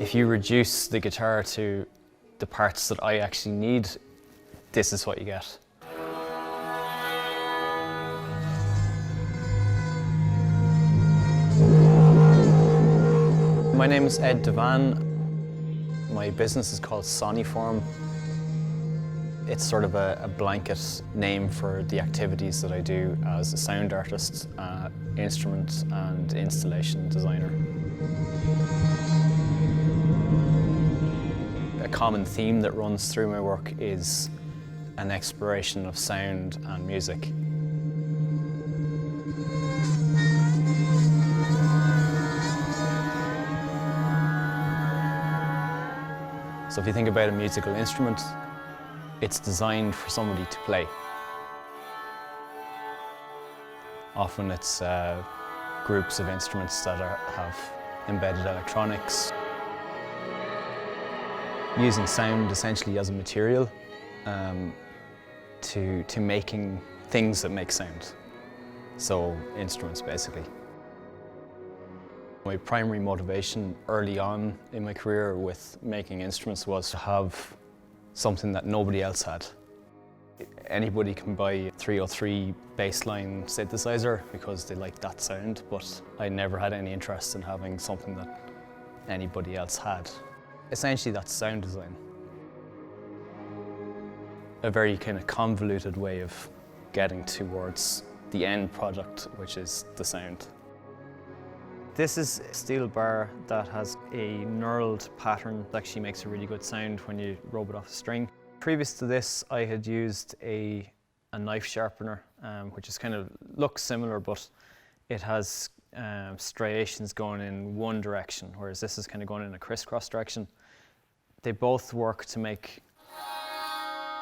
If you reduce the guitar to the parts that I actually need, this is what you get. My name is Devane. My business is called Soniphorm. It's sort of a blanket name for the activities that I do as a sound artist, instrument and installation designer. A common theme that runs through my work is an exploration of sound and music. So if you think about a musical instrument, it's designed for somebody to play. Often it's groups of instruments that have embedded electronics. Using sound essentially as a material to making things that make sound. So instruments basically. My primary motivation early on in my career with making instruments was to have something that nobody else had. Anybody can buy a 303 bassline synthesizer because they like that sound, but I never had any interest in having something that anybody else had. Essentially, that's sound design. A very kind of convoluted way of getting towards the end product, which is the sound. This is a steel bar that has a knurled pattern that actually makes a really good sound when you rub it off a string. Previous to this, I had used a knife sharpener, which is kind of looks similar, but it has striations going in one direction, whereas this is kind of going in a crisscross direction. They both work to make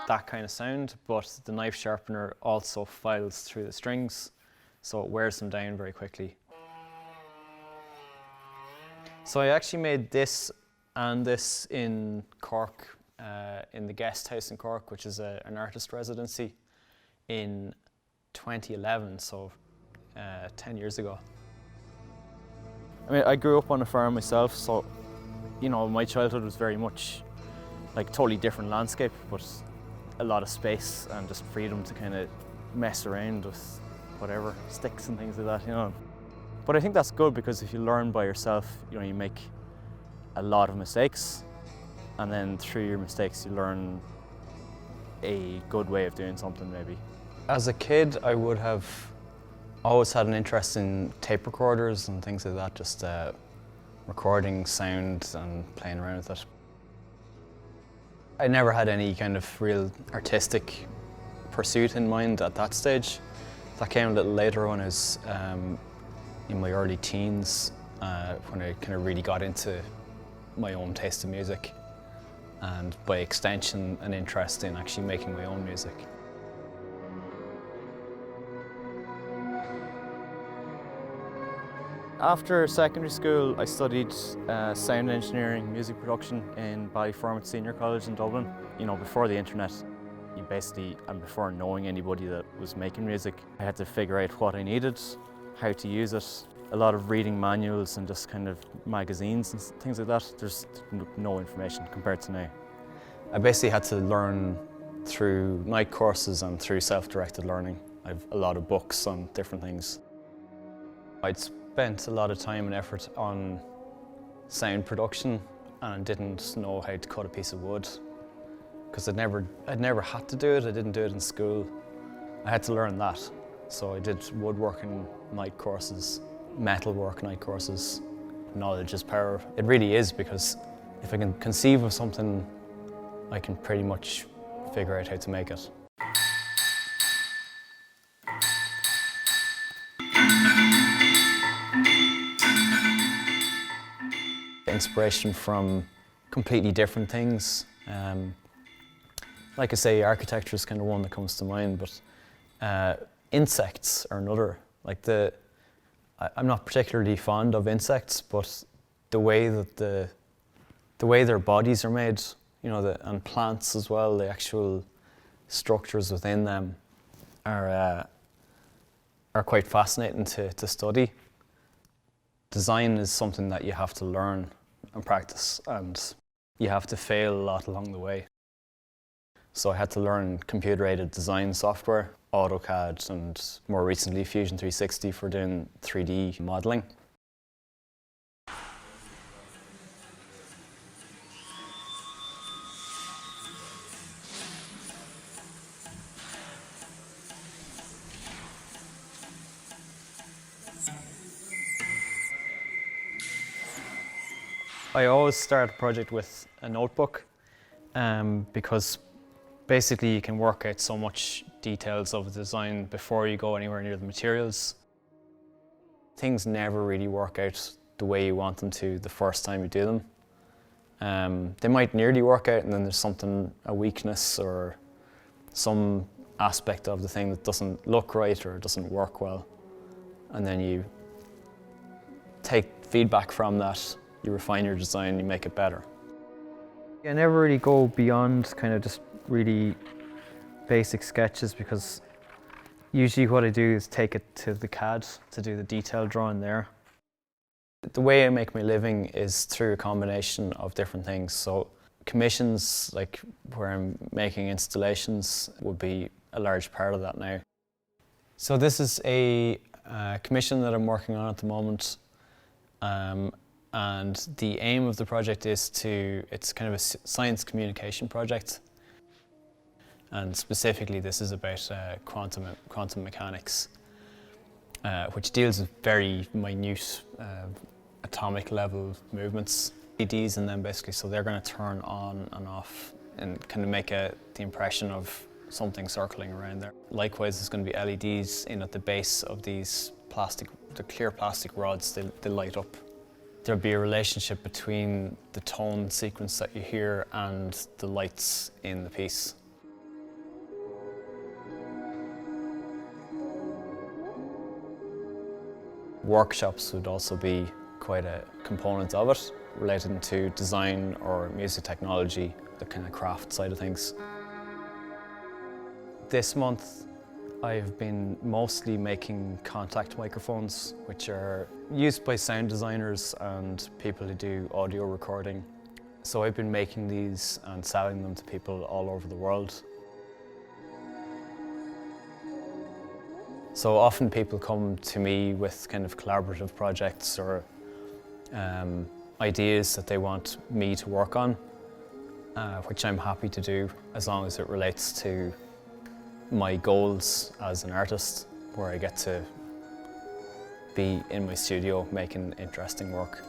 that kind of sound, but the knife sharpener also files through the strings, so it wears them down very quickly. So I actually made this and this in Cork, in the guest house in Cork, which is an artist residency, in 2011, so 10 years ago. I mean, I grew up on a farm myself, so you know, my childhood was very much like totally different landscape, but a lot of space and just freedom to kind of mess around with whatever, sticks and things like that, you know. But I think that's good because if you learn by yourself, you know, you make a lot of mistakes, and then through your mistakes you learn a good way of doing something maybe. As a kid, I would have always had an interest in tape recorders and things like that, just recording sound and playing around with it. I never had any kind of real artistic pursuit in mind at that stage. That came a little later when I was in my early teens, when I kind of really got into my own taste in music, and by extension an interest in actually making my own music. After secondary school, I studied sound engineering, music production in Ballyfermot Senior College in Dublin. You know, before the internet, you basically, and before knowing anybody that was making music, I had to figure out what I needed, how to use it. A lot of reading manuals and just kind of magazines and things like that. There's no information compared to now. I basically had to learn through night courses and through self-directed learning. I have a lot of books on different things. I'd spent a lot of time and effort on sound production and didn't know how to cut a piece of wood because I'd never had to do it. I didn't do it in school. I had to learn that. So I did woodworking night courses, metalwork night courses. Knowledge is power. It really is, because if I can conceive of something, I can pretty much figure out how to make it. Inspiration from completely different things. Like I say, architecture is kind of one that comes to mind, but insects are another. Like I'm not particularly fond of insects, but the way that the way their bodies are made, you know, and plants as well, the actual structures within them are quite fascinating to study. Design is something that you have to learn and practice, and you have to fail a lot along the way. So I had to learn computer-aided design software, AutoCAD, and more recently Fusion 360 for doing 3D modelling. I always start a project with a notebook because basically you can work out so much details of the design before you go anywhere near the materials. Things never really work out the way you want them to the first time you do them. They might nearly work out and then there's something, a weakness or some aspect of the thing that doesn't look right or doesn't work well. And then you take feedback from that, you refine your design, you make it better. I never really go beyond kind of just really basic sketches because usually what I do is take it to the CAD to do the detailed drawing there. The way I make my living is through a combination of different things. So commissions, like where I'm making installations, would be a large part of that now. So this is a commission that I'm working on at the moment. And the aim of the project is it's kind of a science communication project. And specifically this is about quantum mechanics, which deals with very minute atomic level movements. LEDs in them basically, so they're going to turn on and off and kind of make the impression of something circling around there. Likewise, there's going to be LEDs in at the base of these the clear plastic rods, they light up. There'll be a relationship between the tone sequence that you hear and the lights in the piece. Workshops would also be quite a component of it, related to design or music technology, the kind of craft side of things. This month I've been mostly making contact microphones, which are used by sound designers and people who do audio recording. So I've been making these and selling them to people all over the world. So often people come to me with kind of collaborative projects or ideas that they want me to work on, which I'm happy to do as long as it relates to my goals as an artist, where I get to be in my studio making interesting work.